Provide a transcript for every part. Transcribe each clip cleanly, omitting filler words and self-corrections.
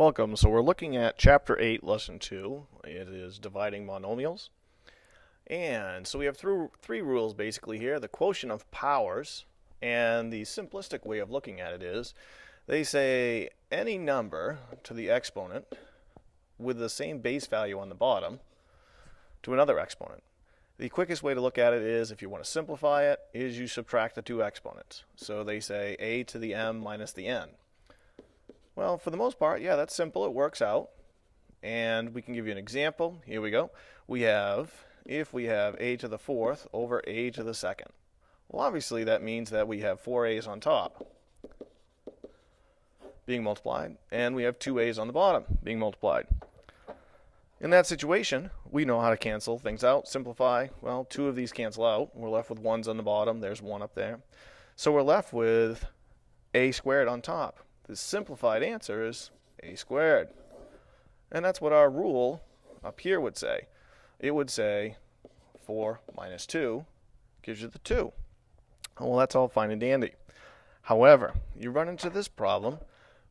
Welcome. So we're looking at Chapter 8, Lesson 2. It is Dividing Monomials. And so we have three rules basically here. The quotient of powers, and the simplistic way of looking at it is, they say any number to the exponent with the same base value on the bottom to another exponent. The quickest way to look at it is, if you want to simplify it, is you subtract the two exponents. So they say a to the m minus the n. Well, for the most part, yeah, that's simple. It works out. And we can give you an example. Here we go. If we have a to the fourth over a to the second. Well, obviously that means that we have four a's on top being multiplied, and we have two a's on the bottom being multiplied. In that situation, we know how to cancel things out, simplify. Well, two of these cancel out. We're left with ones on the bottom. There's one up there. So we're left with a squared on top. The simplified answer is a squared. And that's what our rule up here would say. It would say 4 minus 2 gives you the 2. Well, that's all fine and dandy. However, you run into this problem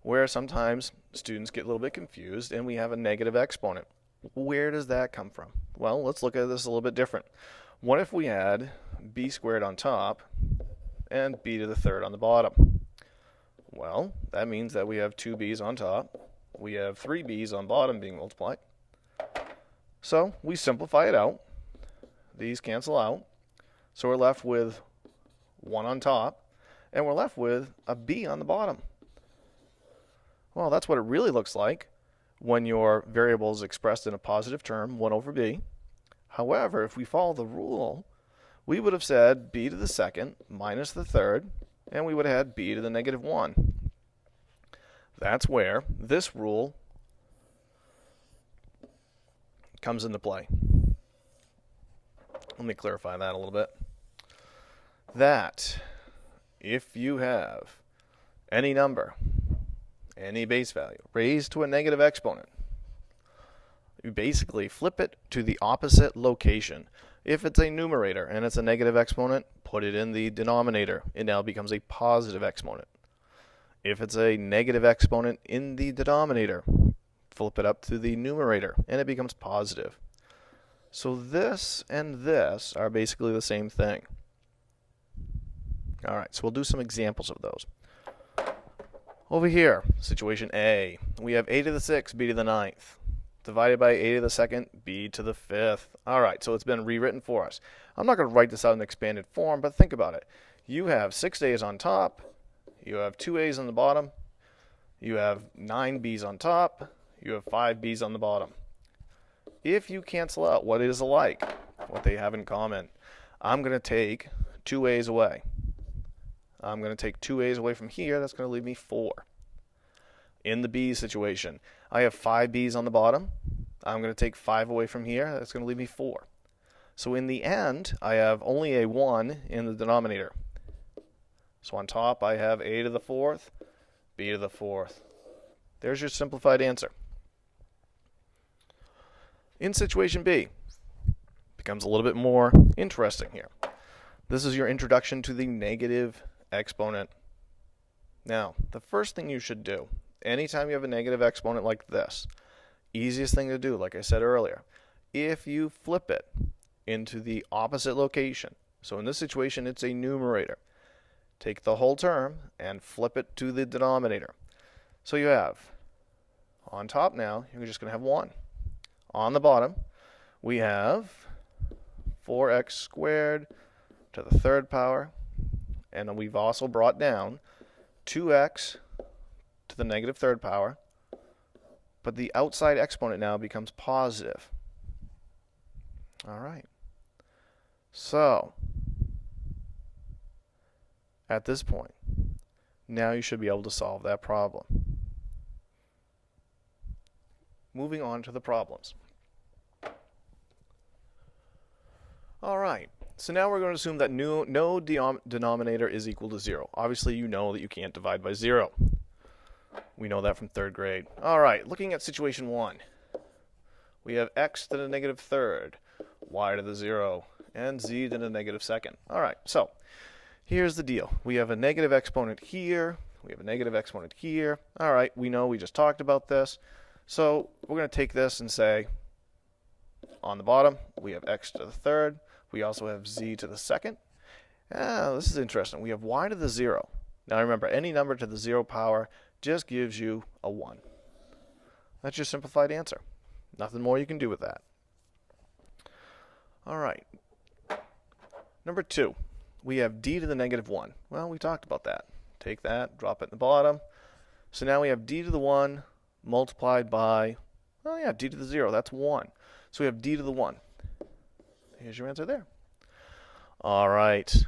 where sometimes students get a little bit confused and we have a negative exponent. Where does that come from? Well, let's look at this a little bit different. What if we had b squared on top and b to the third on the bottom? Well, that means that we have two b's on top. We have three b's on bottom being multiplied. So we simplify it out. These cancel out. So we're left with 1 on top, and we're left with a b on the bottom. Well, that's what it really looks like when your variable is expressed in a positive term, 1 over b. However, if we follow the rule, we would have said b to the second minus the third, and we would have had b to the negative 1. That's where this rule comes into play. Let me clarify that a little bit. That if you have any number, any base value, raised to a negative exponent, you basically flip it to the opposite location. If it's a numerator and it's a negative exponent, put it in the denominator. It now becomes a positive exponent. If it's a negative exponent in the denominator, flip it up to the numerator and it becomes positive. So this and this are basically the same thing. All right, so we'll do some examples of those. Over here, situation A, we have a to the 6th, b to the 9th. Divided by a to the 2nd, b to the 5th. All right, so it's been rewritten for us. I'm not going to write this out in expanded form, but think about it. You have 6 a's on top. You have 2 a's on the bottom. You have 9 b's on top. You have 5 b's on the bottom. If you cancel out what it is alike, what they have in common, I'm going to take 2 a's away. I'm going to take 2 a's away from here. That's going to leave me 4. In the b situation, I have 5 b's on the bottom. I'm going to take 5 away from here. That's going to leave me 4. So in the end, I have only a 1 in the denominator. So on top, I have a to the 4th, b to the 4th. There's your simplified answer. In situation B, becomes a little bit more interesting here. This is your introduction to the negative exponent. Now, the first thing you should do, anytime you have a negative exponent like this, easiest thing to do, like I said earlier, if you flip it into the opposite location, so in this situation it's a numerator, take the whole term and flip it to the denominator. So you have, on top now, you're just going to have 1. On the bottom, we have 4x squared to the 3rd power, and then we've also brought down 2x to the negative 3rd power, but the outside exponent now becomes positive. All right. So, at this point, now you should be able to solve that problem. Moving on to the problems. All right. So now we're going to assume that no denominator is equal to 0. Obviously, you know that you can't divide by 0. We know that from 3rd grade. All right, looking at situation 1. We have x to the negative 3rd, y to the 0, and z to the negative 2nd. All right, so here's the deal. We have a negative exponent here, We have a negative exponent here. All right, we know we just talked about this. So we're going to take this and say, on the bottom, we have x to the third. We also have z to the second. This is interesting. We have y to the 0. Now remember, any number to the 0 power just gives you a 1. That's your simplified answer. Nothing more you can do with that. All right. Number 2, we have d to the negative 1. Well, we talked about that. Take that, drop it in the bottom. So now we have d to the 1 multiplied by, oh yeah, d to the 0. That's 1. So we have d to the 1. Here's your answer there. All right.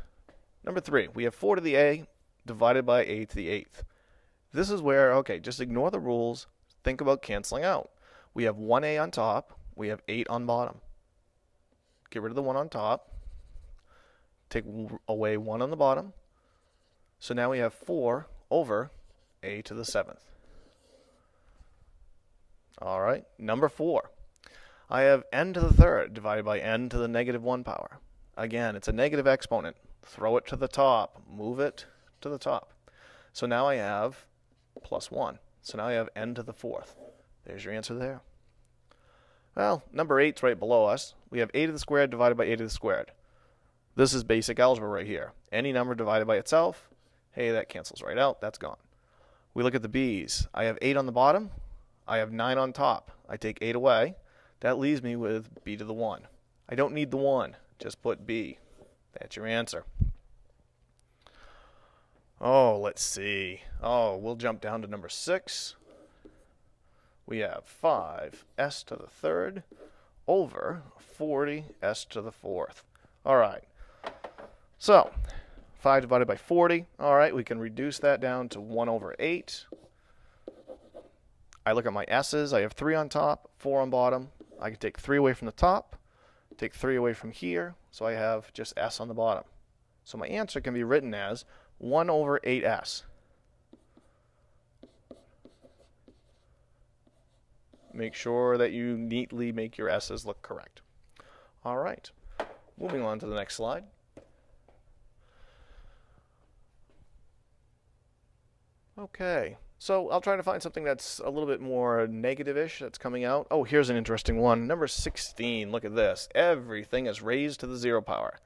Number 3, we have 4 to the a divided by a to the 8th. This is where, okay, just ignore the rules. Think about canceling out. We have 1a on top. We have 8 on bottom. Get rid of the 1 on top. Take away 1 on the bottom. So now we have 4 over a to the 7th. All right. Number 4. I have n to the third divided by n to the negative 1 power. Again, it's a negative exponent. Throw it to the top. Move it to the top. So now I have plus 1. So now I have n to the 4th. There's your answer there. Well, number 8's right below us. We have a to the squared divided by a to the squared. This is basic algebra right here. Any number divided by itself, hey, that cancels right out. That's gone. We look at the b's. I have 8 on the bottom. I have 9 on top. I take 8 away. That leaves me with b to the 1. I don't need the 1. Just put b. That's your answer. Oh, let's see. Oh, we'll jump down to number 6. We have 5s to the third over 40s to the 4th. All right. So 5 divided by 40. All right, we can reduce that down to 1 over 8. I look at my s's. I have 3 on top, 4 on bottom. I can take 3 away from the top, take 3 away from here, so I have just s on the bottom. So my answer can be written as 1 over 8s. Make sure that you neatly make your s's look correct. All right, moving on to the next slide. Okay, so I'll try to find something that's a little bit more negative-ish that's coming out. Oh, here's an interesting one. Number 16, look at this. Everything is raised to the 0 power.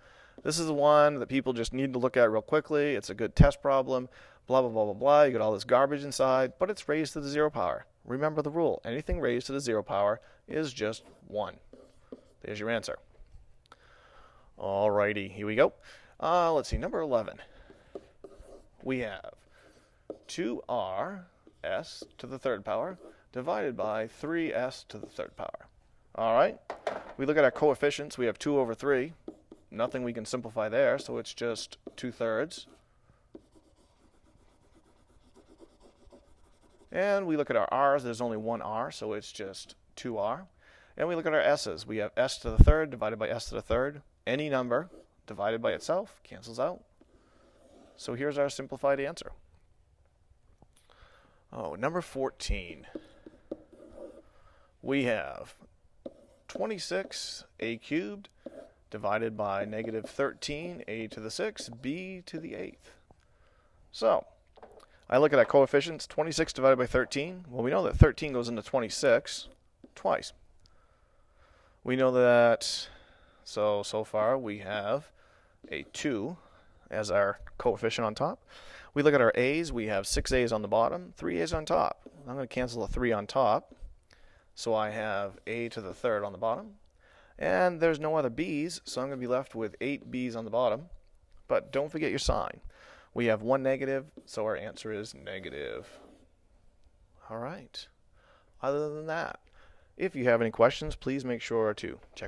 This is the one that people just need to look at real quickly. It's a good test problem. Blah, blah, blah, blah, blah. You got all this garbage inside, but it's raised to the 0 power. Remember the rule. Anything raised to the 0 power is just 1. There's your answer. All righty, here we go. Let's see, number 11. We have 2r(s) to the third power divided by 3s to the third power. All right. We look at our coefficients. We have 2 over 3. Nothing we can simplify there, so it's just 2/3. And we look at our r's. There's only one r, so it's just 2r. And we look at our s's. We have s to the third divided by s to the third. Any number divided by itself cancels out. So here's our simplified answer. Oh, number 14. We have 26a cubed divided by negative 13a to the 6, b to the 8th. So I look at our coefficients. 26 divided by 13. Well, we know that 13 goes into 26 twice. We know that, so far we have a 2 as our coefficient on top. We look at our a's. We have 6 a's on the bottom, 3 a's on top. I'm going to cancel a 3 on top. So I have a to the third on the bottom. And there's no other b's, so I'm going to be left with 8 b's on the bottom. But don't forget your sign. We have 1 negative, so our answer is negative. All right. Other than that, if you have any questions, please make sure to check